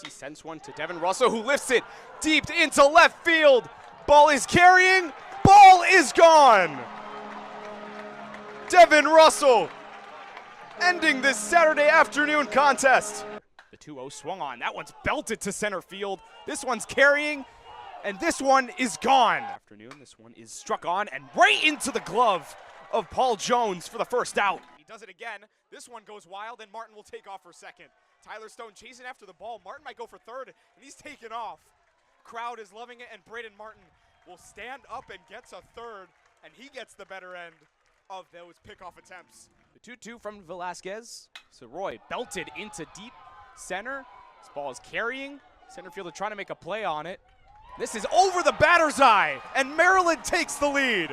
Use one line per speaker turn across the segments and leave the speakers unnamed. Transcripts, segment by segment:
He sends one to Devin Russell, who lifts it deep into left field. Ball is carrying. Ball is gone. Devin Russell ending this Saturday afternoon contest. The 2-0 swung on. That one's belted to center field. This one's carrying, and this one is gone. Afternoon, this one is struck on and right into the glove of Paul Jones for the first out. He does it again. This one goes wild, and Martin will take off for second. Tyler Stone chasing after the ball. Martin might go for third, and he's taken off. Crowd is loving it, and Braden Martin will stand up and gets a third, and he gets the better end of those pickoff attempts. The 2-2 from Velasquez. So Roy belted into deep center. This ball is carrying. Center fielder trying to make a play on it. This is over the batter's eye, and Maryland takes the lead.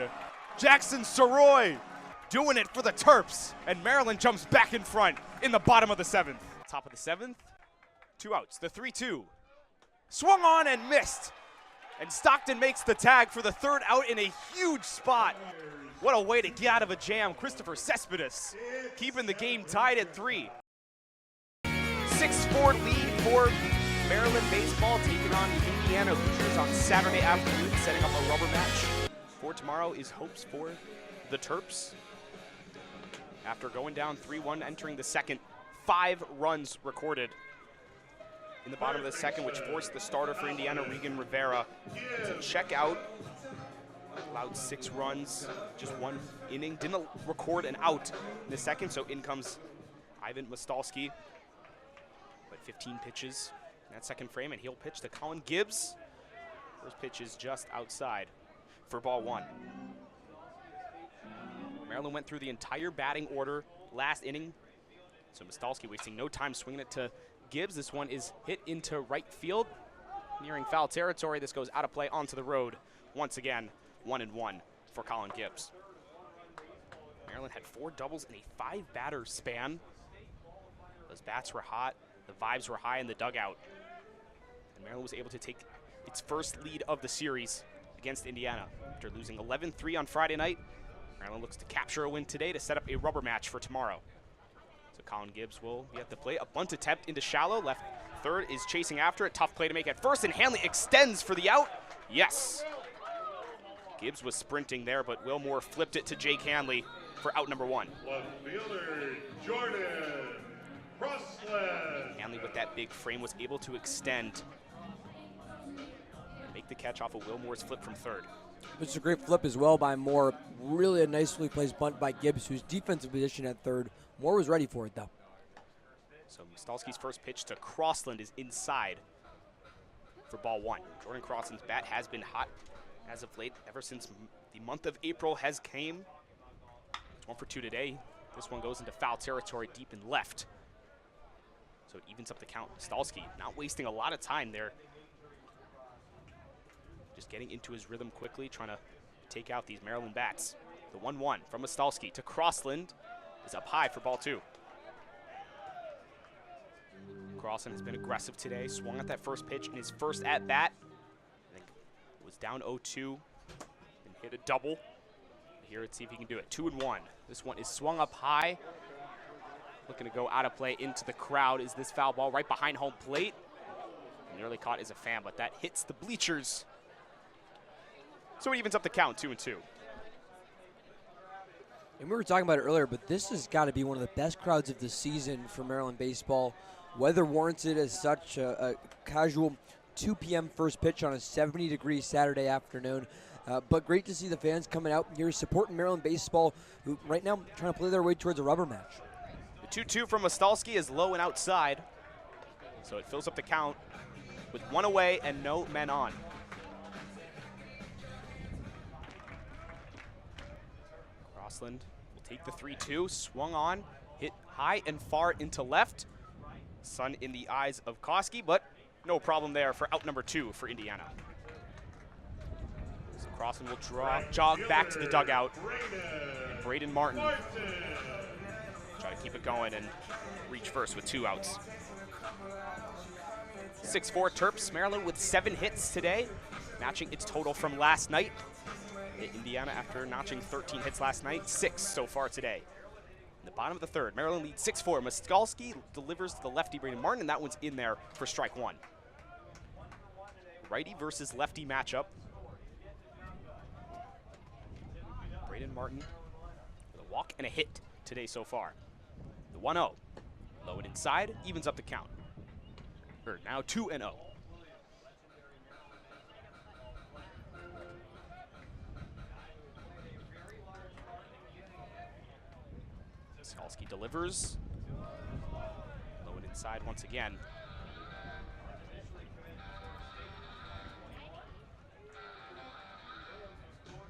Jackson Soroy doing it for the Terps, and Maryland jumps back in front in the bottom of the seventh. Top of the seventh, 2 outs, the 3-2. Swung on and missed, and Stockton makes the tag for the third out in a huge spot. What a way to get out of a jam. Christopher Cespedes keeping the game tied at 3. 6-4 lead for Maryland baseball, taking on the Indiana Hoosiers on Saturday afternoon, setting up a rubber match. For tomorrow is hopes for the Terps. After going down 3-1, entering the second, 5 runs recorded in the bottom of the second, which forced the starter for Indiana, Regan Rivera, to check out. Allowed 6 runs, just 1 inning. Didn't record an out in the second, so in comes Ivan Mostalski. But 15 pitches in that second frame, and he'll pitch to Colin Gibbs. First pitch is just outside for ball 1. Maryland went through the entire batting order last inning. So Mostalski wasting no time swinging it to Gibbs. This one is hit into right field, nearing foul territory. This goes out of play onto the road. Once again, 1-1 for Colin Gibbs. Maryland had 4 doubles in a 5-batter span. Those bats were hot. The vibes were high in the dugout. And Maryland was able to take its first lead of the series against Indiana. After losing 11-3 on Friday night, Maryland looks to capture a win today to set up a rubber match for tomorrow. So Colin Gibbs will be at the plate. A bunt attempt into shallow. Left third is chasing after it. Tough play to make at first, and Hanley extends for the out. Yes. Gibbs was sprinting there, but Wilmore flipped it to Jake Hanley for out number 1.
Left fielder, Jordan Crossland.
Hanley with that big frame was able to extend and make the catch off of Wilmore's flip from third.
It's a great flip as well by Moore. Really a nicely placed bunt by Gibbs, whose defensive position at third. Moore was ready for it, though.
So Mostalski's first pitch to Crossland is inside for ball 1. Jordan Crossland's bat has been hot as of late, ever since the month of April has came. It's 1 for 2 today. This one goes into foul territory deep and left. So it evens up the count. Mostalski not wasting a lot of time there. Just getting into his rhythm quickly, trying to take out these Maryland bats. The 1-1 from Mostalski to Crossland is up high for ball 2. Crossland has been aggressive today, swung at that first pitch in his first at-bat. I think it was down 0-2 and hit a double. Here, let's see if he can do it. 2-1. This one is swung up high. Looking to go out of play into the crowd is this foul ball right behind home plate. Nearly caught as a fan, but that hits the bleachers. So it evens up the count, 2-2.
And we were talking about it earlier, but this has got to be one of the best crowds of the season for Maryland baseball. Weather warrants it as such, a casual 2 p.m. first pitch on a 70-degree Saturday afternoon. But great to see the fans coming out here supporting Maryland baseball, who right now trying to play their way towards a rubber match.
The 2-2 from Mostalski is low and outside, so it fills up the count with 1 away and no men on. Crossland will take the 3-2, swung on, hit high and far into left. Sun in the eyes of Koski, but no problem there for out number 2 for Indiana. So Crossland will jog back to the dugout. And Braden Martin try to keep it going and reach first with 2 outs. 6-4 Terps. Maryland with 7 hits today, matching its total from last night. Indiana, after notching 13 hits last night, 6 so far today. The bottom of the third, Maryland leads 6-4. Moskalski delivers to the lefty Braden Martin, and that one's in there for strike one. Righty versus lefty matchup. Braden Martin with a walk and a hit today so far. The 1-0. Low and inside, evens up the count. Now 2-0. Skalski delivers. Low and inside once again.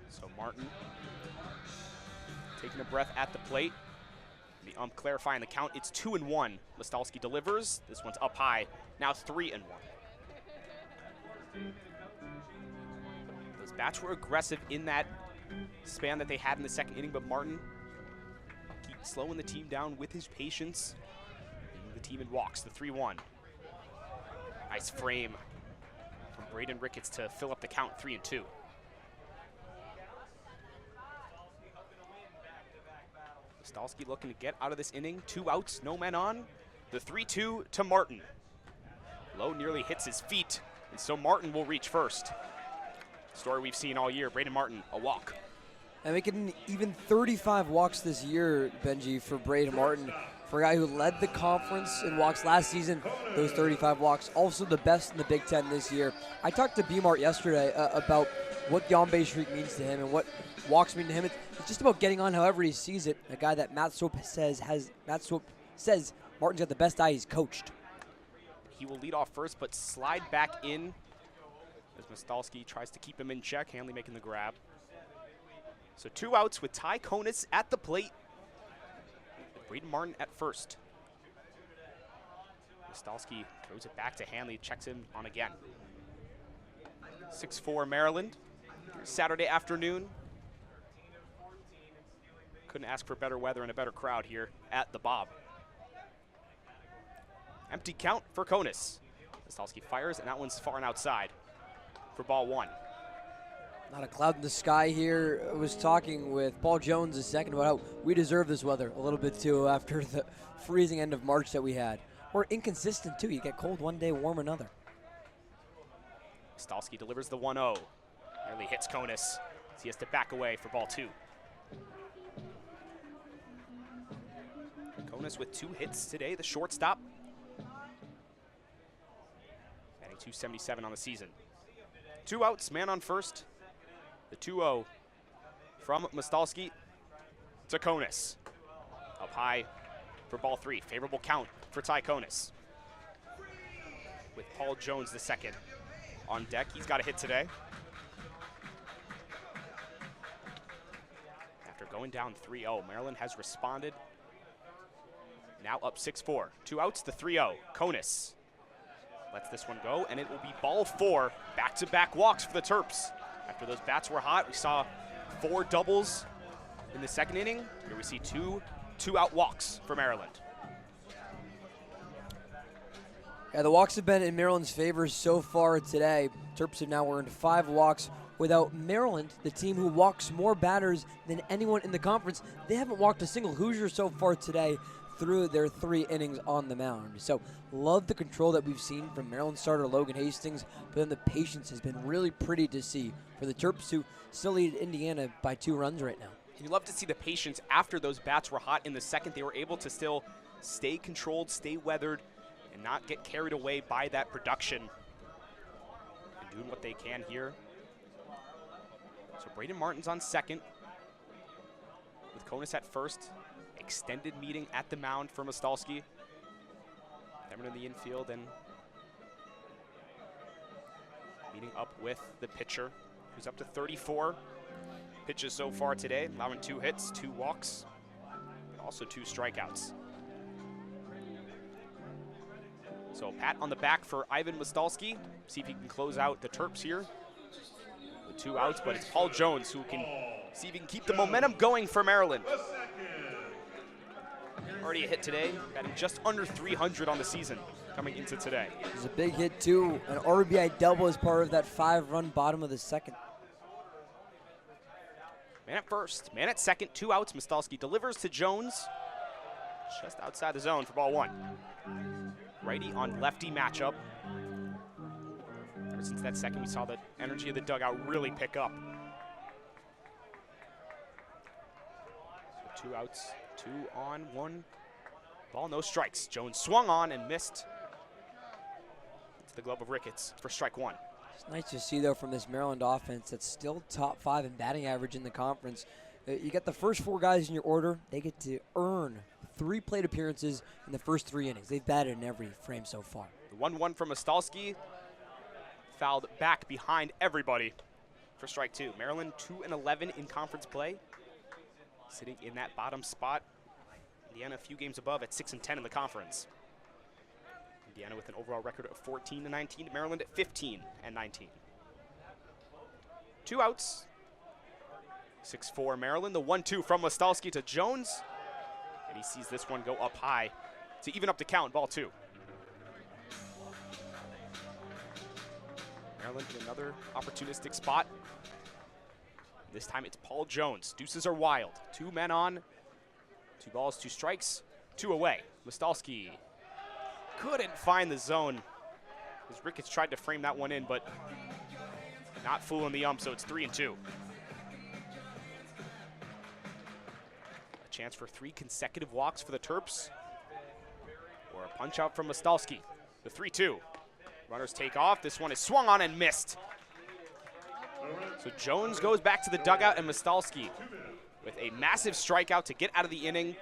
So Martin taking a breath at the plate. The clarifying the count. It's 2-1. Moskalski delivers. This one's up high. Now 3-1. Those bats were aggressive in that span that they had in the second inning, but Martin keeps slowing the team down with his patience. Leading the team in walks, the 3-1. Nice frame from Braden Ricketts to fill up the count, 3-2. Moskalski looking to get out of this inning. 2 outs, no men on. The 3-2 to Martin. Low nearly hits his feet, and so Martin will reach first. Story we've seen all year, Braden Martin, a walk.
And making even 35 walks this year, Benji, for Braden Martin. For a guy who led the conference in walks last season, those 35 walks, also the best in the Big Ten this year. I talked to B-Mart yesterday about what Yambe streak means to him and what walks mean to him. It's just about getting on however he sees it. A guy that Matt Swope says Martin's got the best eye he's coached.
He will lead off first, but slide back in as Moskalski tries to keep him in check. Hanley making the grab. So 2 outs with Ty Konis at the plate. Braden Martin at first. Moskalski throws it back to Hanley, checks him on again. 6-4 Maryland. Saturday afternoon. Couldn't ask for better weather and a better crowd here at the Bob. Empty count for Konis. Moskalski fires, and that one's far and outside for ball 1.
Not a cloud in the sky here. I was talking with Paul Jones a second about how we deserve this weather a little bit too after the freezing end of March that we had. We're inconsistent too. You get cold one day, warm another.
Moskalski delivers the 1-0. Nearly hits Konis as he has to back away for ball 2. Konis with 2 hits today, the shortstop. Batting .277 on the season. 2 outs, man on first. The 2-0 from Moskalski to Konis. Up high for ball 3. Favorable count for Ty Konis. With Paul Jones the second on deck. He's got a hit today. After going down 3-0, Maryland has responded. Now up 6-4. 2 outs, the 3-0. Konis lets this one go, and it will be ball 4. Back-to-back walks for the Terps. After those bats were hot, we saw 4 doubles in the second inning. Here we see 2 two-out walks for Maryland.
Yeah, the walks have been in Maryland's favor so far today. Terps have now earned 5 walks. Without Maryland, the team who walks more batters than anyone in the conference, they haven't walked a single Hoosier so far today through their 3 innings on the mound. So love the control that we've seen from Maryland starter Logan Hastings, but then the patience has been really pretty to see for the Terps, who still lead Indiana by 2 runs right now.
You love to see the patience after those bats were hot in the second. They were able to still stay controlled, stay weathered, and not get carried away by that production. And doing what they can here. So Braden Martin's on second, with Konis at first. Extended meeting at the mound for Moskalski. Cameron in the infield and meeting up with the pitcher, who's up to 34 pitches so far today, allowing 2 hits, 2 walks, but also 2 strikeouts. So pat on the back for Ivan Moskalski. See if he can close out the Terps here with 2 outs, but it's Paul Jones who can see if he can keep the momentum going for Maryland. Already a hit today, batting just under 300 on the season coming into today.
It was a big hit too, an RBI double as part of that 5-run bottom of the second.
Man at first, man at second, 2 outs. Moskalski delivers to Jones. just outside the zone for ball one. Righty on lefty matchup. Ever since that second, we saw the energy of the dugout really pick up. So 2 outs, 2 on, 1 ball, no strikes. Jones swung on and missed. It's the glove of Ricketts for strike 1.
It's nice to see, though, from this Maryland offense that's still top 5 in batting average in the conference. You get the first 4 guys in your order. They get to earn 3 plate appearances in the first 3 innings. They've batted in every frame so far.
The 1-1 from Mostalski. Fouled back behind everybody for strike 2. Maryland 2-11 in conference play. Sitting in that bottom spot. Indiana a few games above at 6-10 in the conference. Indiana with an overall record of 14-19. Maryland at 15-19. 2 outs. 6-4 Maryland. The 1-2 from Mostalski to Jones. And he sees this one go up high to even up the count, ball 2. Maryland in another opportunistic spot. This time it's Paul Jones. Deuces are wild. 2 men on. 2 balls, 2 strikes, 2 away. Mostalski couldn't find the zone as Ricketts tried to frame that one in, but not fooling the ump, so it's 3-2. A chance for 3 consecutive walks for the Terps, or a punch out from Mostalski. The 3-2. Runners take off. This one is swung on and missed. So Jones goes back to the dugout, and Mostalski with a massive strikeout to get out of the inning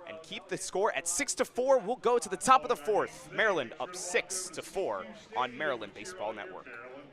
and keep the score at 6-4. We'll go to the top of the 4th. Maryland up 6-4 on Maryland Baseball Network.